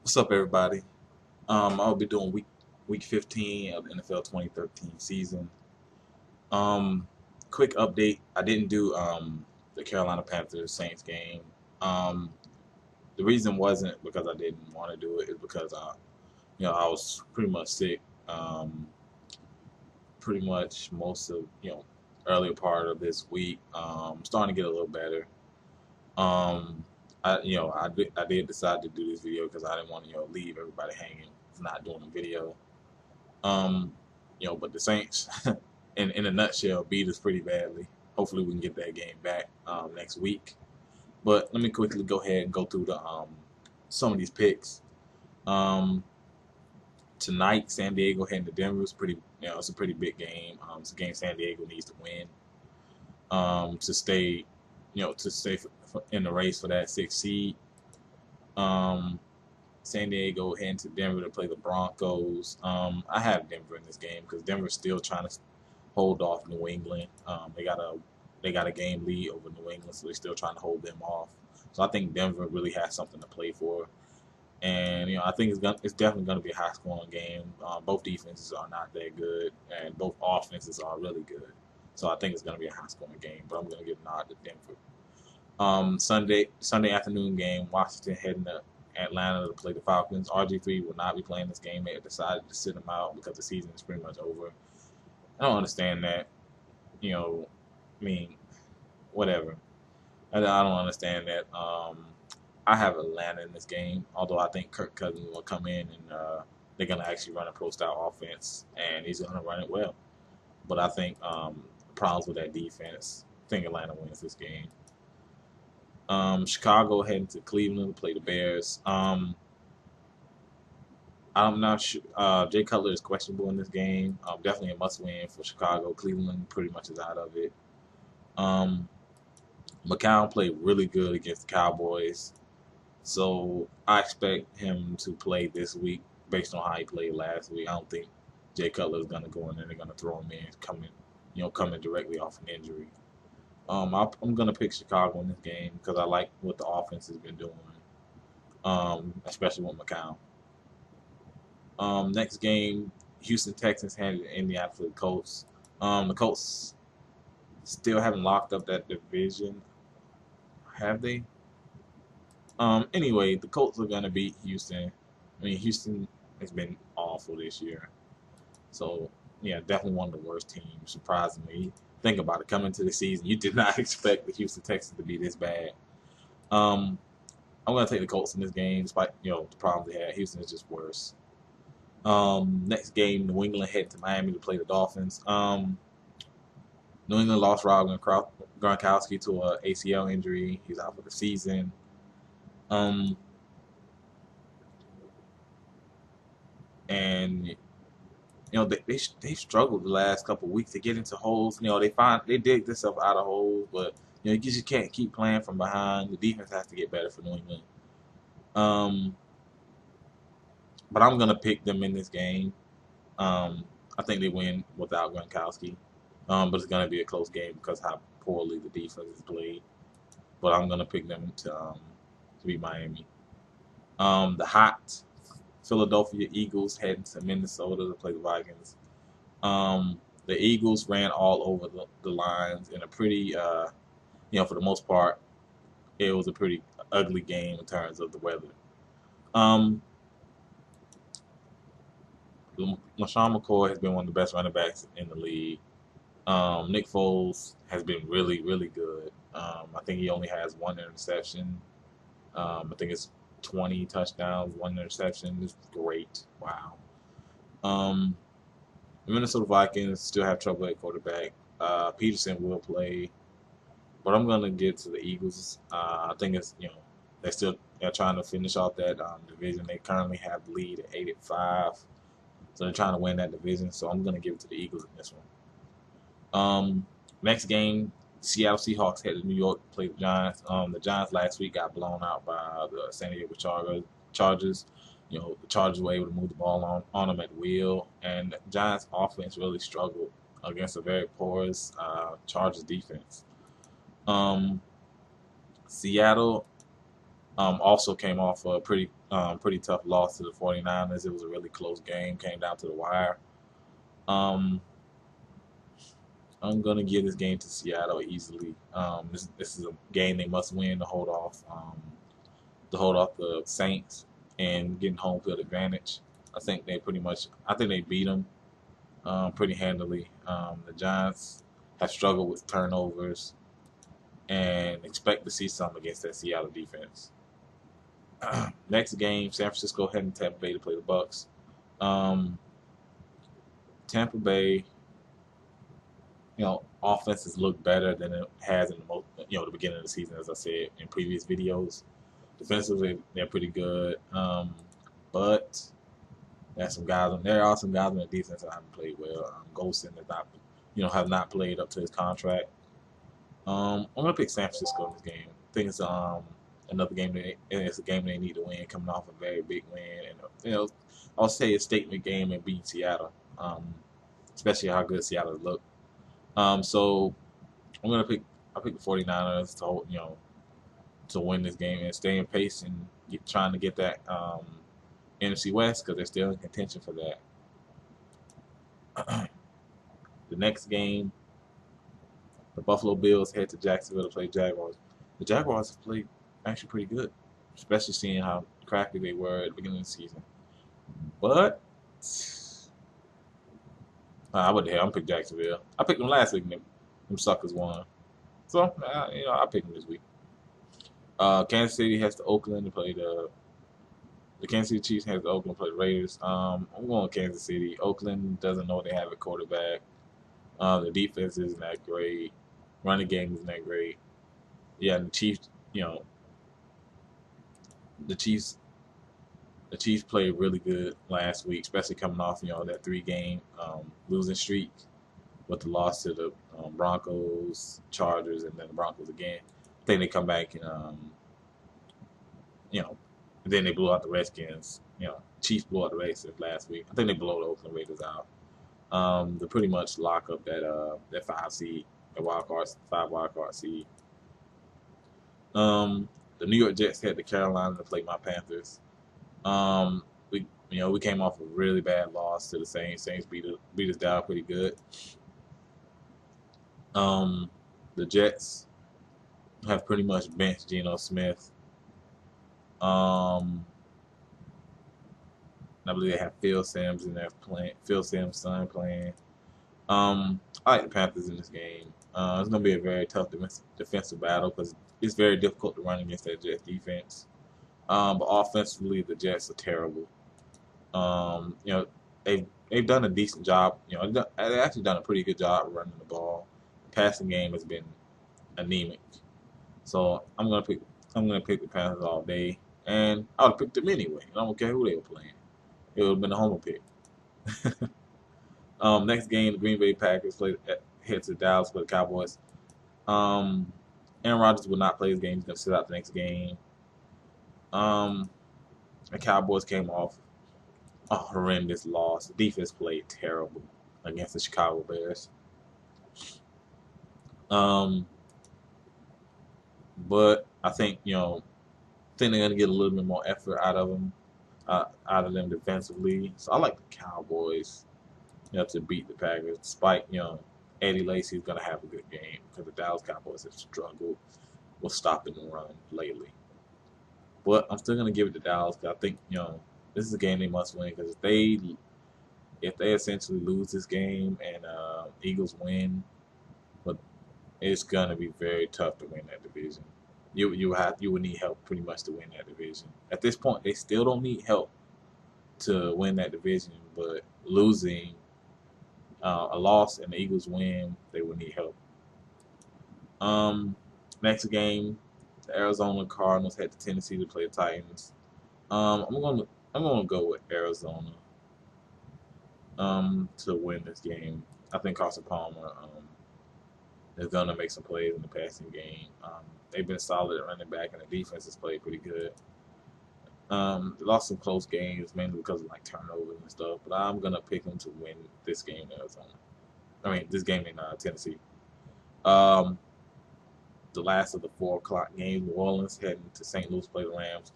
What's up, everybody? I'll be doing week 15 of the NFL 2013 season. Um, Quick update: I didn't do the Carolina Panthers Saints game. Um, the reason wasn't because I didn't want to do it; it's because I was pretty much sick. Pretty much most of earlier part of this week. Starting to get a little better. Um, I did decide to do this video because I didn't want to leave everybody hanging. It's not doing a video. Um, but the Saints, in a nutshell, beat us pretty badly. Hopefully, we can get that game back next week. But let me quickly go ahead and go through the some of these picks. Um, Tonight, San Diego heading to Denver is pretty. It's a pretty big game. It's a game San Diego needs to win to stay, in the race for that sixth seed. Um, San Diego heading to Denver to play the Broncos. I have Denver in this game because Denver's still trying to hold off New England. They got a game lead over New England, so they're still trying to hold them off. So I think Denver really has something to play for, and I think it's definitely gonna be a high scoring game. Both defenses are not that good, and both offenses are really good. So I think it's gonna be a high scoring game, but I'm gonna give a nod to Denver. Sunday afternoon game, Washington heading to Atlanta to play the Falcons. RG3 will not be playing this game. They have decided to sit him out because the season is pretty much over. I don't understand that. You know, I mean, whatever. I don't understand that. I have Atlanta in this game, although I think Kirk Cousins will come in and they're going to actually run a pro-style offense, and he's going to run it well. But I think problems with that defense. I think Atlanta wins this game. Chicago heading to Cleveland to play the Bears. I'm not sure. Jay Cutler is questionable in this game. Definitely a must-win for Chicago. Cleveland pretty much is out of it. McCown played really good against the Cowboys, so I expect him to play this week based on how he played last week. I don't think Jay Cutler is going to go in there. They're going to throw him in, coming directly off an injury. I'm gonna pick Chicago in this game because I like what the offense has been doing, especially with McCown. Next game, Houston Texans handed Indiana for the Colts. The Colts still haven't locked up that division, have they? Anyway, the Colts are gonna beat Houston. I mean, Houston has been awful this year, so yeah, definitely one of the worst teams. Surprisingly, think about it. Coming into the season, you did not expect the Houston Texans to be this bad. Um, I'm gonna take the Colts in this game, despite the problems they had. Houston is just worse. Next game, New England head to Miami to play the Dolphins. New England lost Rob Gronkowski to a ACL injury. He's out for the season. And they've struggled the last couple of weeks to get into holes. They dig themselves out of holes, but you just can't keep playing from behind. The defense has to get better for New England. But I'm gonna pick them in this game. I think they win without Gronkowski. But it's gonna be a close game because how poorly the defense is played. But I'm gonna pick them to beat Miami. The hot Philadelphia Eagles heading to Minnesota to play the Vikings. The Eagles ran all over the lines in a pretty, for the most part, it was a pretty ugly game in terms of the weather. LaShawn McCoy has been one of the best running backs in the league. Nick Foles has been really, really good. I think he only has one interception. I think it's 20 touchdowns, one interception. It's great. Wow. The Minnesota Vikings still have trouble at quarterback. Peterson will play, but I'm gonna get to the Eagles. I think it's they're trying to finish off that division. They currently have the lead at 8-5, so they're trying to win that division. So I'm gonna give it to the Eagles in this one. Next game, Seattle Seahawks headed to New York to play the Giants. The Giants last week got blown out by the San Diego Chargers. The Chargers were able to move the ball on them at will, and the Giants offense really struggled against a very porous Chargers defense. Seattle also came off a pretty Pretty tough loss to the 49ers. It was a really close game, came down to the wire. Um, I'm gonna give this game to Seattle easily. This is a game they must win to hold off the Saints and getting home field advantage. I think they beat them pretty handily. The Giants have struggled with turnovers and expect to see some against that Seattle defense. Next game, San Francisco heading to Tampa Bay to play the Bucks. Um, Tampa Bay, offenses look better than it has in the beginning of the season, as I said in previous videos. Defensively, they're pretty good, but there are some guys on the defense that haven't played well. Golson has not, have not played up to his contract. I'm gonna pick San Francisco in this game. I think it's another game it's a game they need to win, coming off a very big win, and I'll say a statement game and beat Seattle, especially how good Seattle look. So I pick the 49ers to hold, to win this game and stay in pace and trying to get that NFC West because they're still in contention for that. The next game, the Buffalo Bills head to Jacksonville to play Jaguars. The Jaguars have played actually pretty good, especially seeing how crappy they were at the beginning of the season. But I would I'm pick Jacksonville. I picked them last week and them suckers won. So I picked them this week. Kansas City has to Oakland to play the Kansas City Chiefs has to Oakland play the Raiders. I'm going Kansas City. Oakland doesn't know they have a quarterback. The defense isn't that great. Running game isn't that great. Yeah, and the Chiefs, the Chiefs played really good last week, especially coming off that 3-game losing streak with the loss to the Broncos, Chargers, and then the Broncos again. I think they come back and then they blew out the Redskins. Chiefs blew out the Redskins last week. I think they blew the Oakland Raiders out. They pretty much lock up that 5 seed, the 5 wild card seed. The New York Jets head to Carolina to play my Panthers. We came off a really bad loss to the Saints. Saints beat us down pretty good. The Jets have pretty much benched Geno Smith. I believe they have Phil Simms in there playing. Phil Simms' son playing. I like the Panthers in this game. It's going to be a very tough defensive battle because it's very difficult to run against that Jets defense. But offensively, the Jets are terrible. They've done a decent job. They've actually done a pretty good job running the ball. The passing game has been anemic. So I'm gonna pick the Panthers all day, and I would have picked them anyway. I don't care who they were playing. It would have been a homer pick. Next game, the Green Bay Packers head to Dallas for the Cowboys. Aaron Rodgers will not play his game. He's gonna sit out the next game. The Cowboys came off a horrendous loss. The defense played terrible against the Chicago Bears. But I think they're gonna get a little bit more effort out of them defensively. So I like the Cowboys, to beat the Packers, despite Eddie Lacy is gonna have a good game because the Dallas Cowboys have struggled with stopping the run lately. But I'm still gonna give it to Dallas because I think this is a game they must win because if they essentially lose this game and Eagles win, but it's gonna be very tough to win that division. You would need help pretty much to win that division. At this point, they still don't need help to win that division, but losing a loss and the Eagles win, they would need help. Next game, the Arizona Cardinals head to Tennessee to play the Titans. I'm gonna go with Arizona to win this game. I think Carson Palmer is gonna make some plays in the passing game. They've been solid at running back, and the defense has played pretty good. They lost some close games, mainly because of turnovers and stuff. But I'm gonna pick them to win this game in Arizona. This game in Tennessee. The last of the 4 o'clock games, New Orleans heading to St. Louis to play the Rams.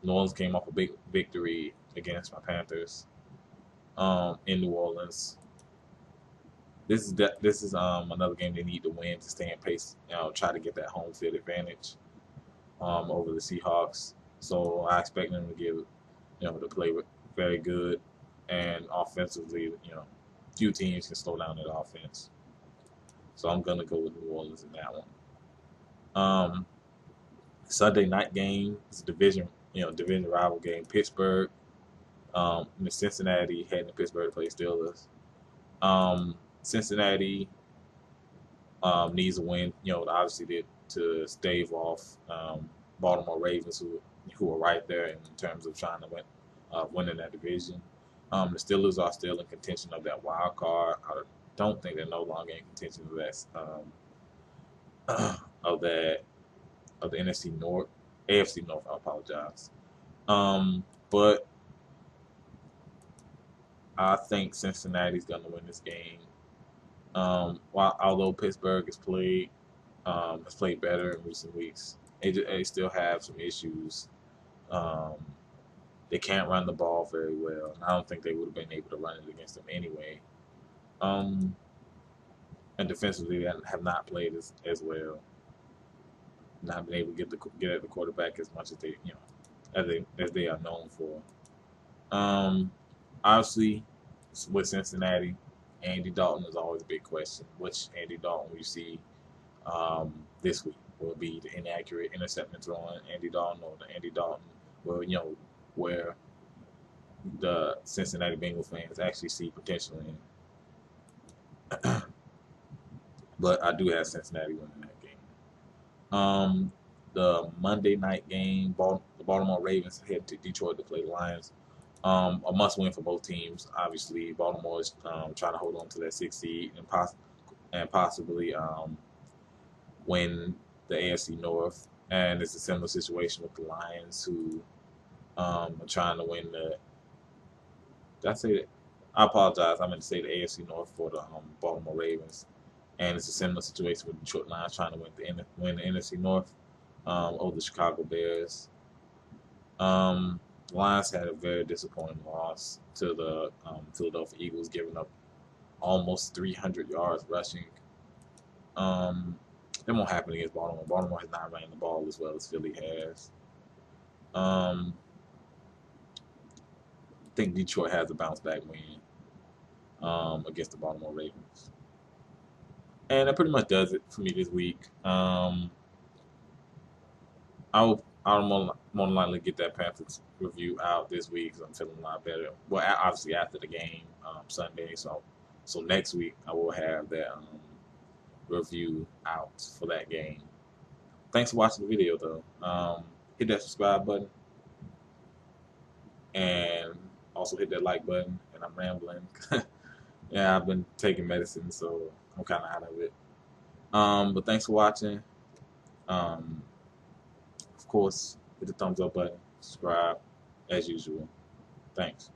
New Orleans came off a big victory against my Panthers in New Orleans. This is another game they need to win to stay in pace. Try to get that home field advantage over the Seahawks. So I expect them to give to play very good, and offensively, few teams can slow down that offense. So I'm gonna go with New Orleans in that one. Sunday night game is a division rival game. Pittsburgh, Cincinnati heading to Pittsburgh to play Steelers. Cincinnati needs a win, obviously to stave off Baltimore Ravens, who are right there in terms of trying to winning that division. The Steelers are still in contention of that wild card. I don't think they're no longer in contention of that of the NFC North, AFC North. I apologize. But I think Cincinnati's gonna win this game. Although Pittsburgh has played better in recent weeks, they still have some issues. They can't run the ball very well, and I don't think they would have been able to run it against them anyway. And defensively, they have not played as well. Not been able to get at the quarterback as much as they are known for. Obviously, with Cincinnati, Andy Dalton is always a big question. Which Andy Dalton will you see this week? Will it be the inaccurate interception throwing Andy Dalton, or the Andy Dalton where the Cincinnati Bengals fans actually see potential in? But I do have Cincinnati winning that game. The Monday night game, the Baltimore Ravens head to Detroit to play the Lions. A must-win for both teams. Obviously, Baltimore is trying to hold on to that 6th seed and possibly win the AFC North. And it's a similar situation with the Lions, who are trying to win the. Did I say that? I apologize. I meant to say the AFC North for the Baltimore Ravens. And it's a similar situation with the Detroit Lions trying to win the NFC North over the Chicago Bears. Lions had a very disappointing loss to the Philadelphia Eagles, giving up almost 300 yards rushing. That won't happen against Baltimore. Baltimore has not ran the ball as well as Philly has. I think Detroit has a bounce back win against the Baltimore Ravens. And that pretty much does it for me this week. I'll more than likely get that Panthers review out this week because I'm feeling a lot better. Well, obviously after the game Sunday, so next week I will have that review out for that game. Thanks for watching the video, though. Hit that subscribe button and also hit that like button. And I'm rambling. Yeah, I've been taking medicine, so I'm kind of out of it. But thanks for watching. Of course, hit the thumbs up button, subscribe, as usual. Thanks.